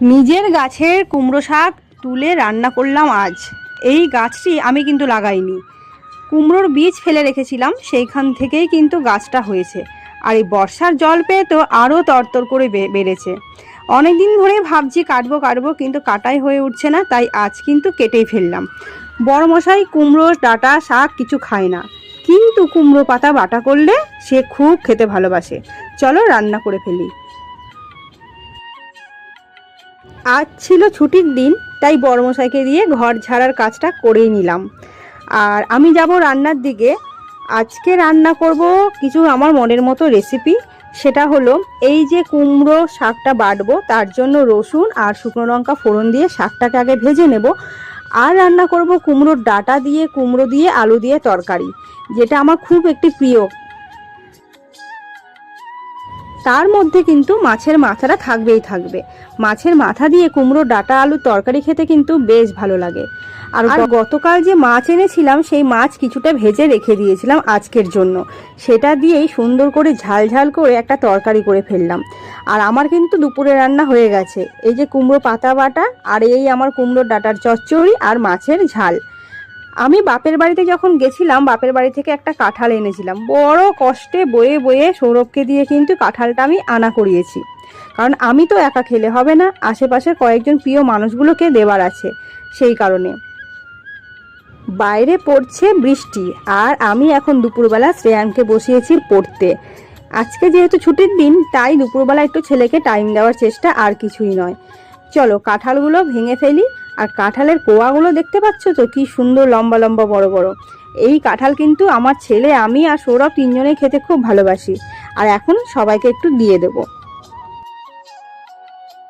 নিজের গাছের কুমড়ো শাক তুলে রান্না করলাম আজ। এই গাছটি আমি কিন্তু লাগাইনি, কুমড়োর বীজ ফেলে রেখেছিলাম, সেইখান থেকেই কিন্তু গাছটা হয়েছে। আর এই বর্ষার জল পেয়ে তো আরও তরতর করে বেড়েছে। অনেক দিন ধরে ভাবছি কাটবো কাটবো, কিন্তু কাটাই হয়ে উঠছে না, তাই আজ কিন্তু কেটেই ফেললাম। বড় মশাই কুমড়ো ডাঁটা শাক কিছু খায় না, কিন্তু কুমড়ো পাতা বাটা করলে সে খুব খেতে ভালোবাসে। চলো রান্না করে ফেলি। আজ ছিল ছুটির দিন, তাই বড়মশাইকে দিয়ে ঘর ঝাড়ার কাজটা করেই নিলাম। আর আমি যাব রান্নার দিকে। আজকে রান্না করব কিছু আমার মনের মতো রেসিপি। সেটা হলো এই যে কুমড়ো শাকটা বাটবো, তার জন্য রসুন আর শুকনো লঙ্কা ফোড়ন দিয়ে শাকটাকে আগে ভেজে নেব। আর রান্না করব কুমড়োর ডাঁটা দিয়ে, কুমড়ো দিয়ে, আলু দিয়ে তরকারি, যেটা আমার খুব একটি প্রিয়। তার মধ্যে কিন্তু মাছের মাথাটা থাকবেই থাকবে। মাছের মাথা দিয়ে কুমড়ো ডাঁটা আলু তরকারি খেতে কিন্তু বেশ ভালো লাগে। আর গতকাল যে মাছ এনেছিলাম, সেই মাছ কিছুটা ভেজে রেখে দিয়েছিলাম আজকের জন্য। সেটা দিয়েই সুন্দর করে ঝাল ঝাল করে একটা তরকারি করে ফেললাম। আর আমার কিন্তু দুপুরে রান্না হয়ে গেছে। এই যে কুমড়ো পাতা বাটা, আর এই আমার কুমড়ো ডাঁটার চচ্চড়ি আর মাছের ঝাল। আমি বাপের বাড়িতে যখন গেছিলাম, বাপের বাড়ি থেকে একটা কাঁঠাল এনেছিলাম। বড় কষ্টে বয়ে বয়ে সৌরভকে দিয়ে কিন্তু কাঁঠালটা আমি আনা করিয়েছি, কারণ আমি তো একা খেলে হবে না, আশেপাশের কয়েকজন প্রিয় মানুষগুলোকে দেওয়ার আছে, সেই কারণে। বাইরে পড়ছে বৃষ্টি, আর আমি এখন দুপুরবেলা শ্রেয়ানকে বসিয়েছি পড়তে। আজকে যেহেতু ছুটির দিন, তাই দুপুরবেলা একটু ছেলেকে টাইম দেওয়ার চেষ্টা, আর কিছুই নয়। চলো কাঁঠালগুলো ভেঙে ফেলি। আর কাঁঠালের কোয়াগুলো দেখতে পাচ্ছ তো, কি সুন্দর লম্বা লম্বা বড় বড়। এই কাঁঠাল কিন্তু আমার ছেলে, আমি আর সৌরভ তিনজনেই খেতে খুব ভালোবাসি। আর এখন সবাইকে একটু দিয়ে দেবো।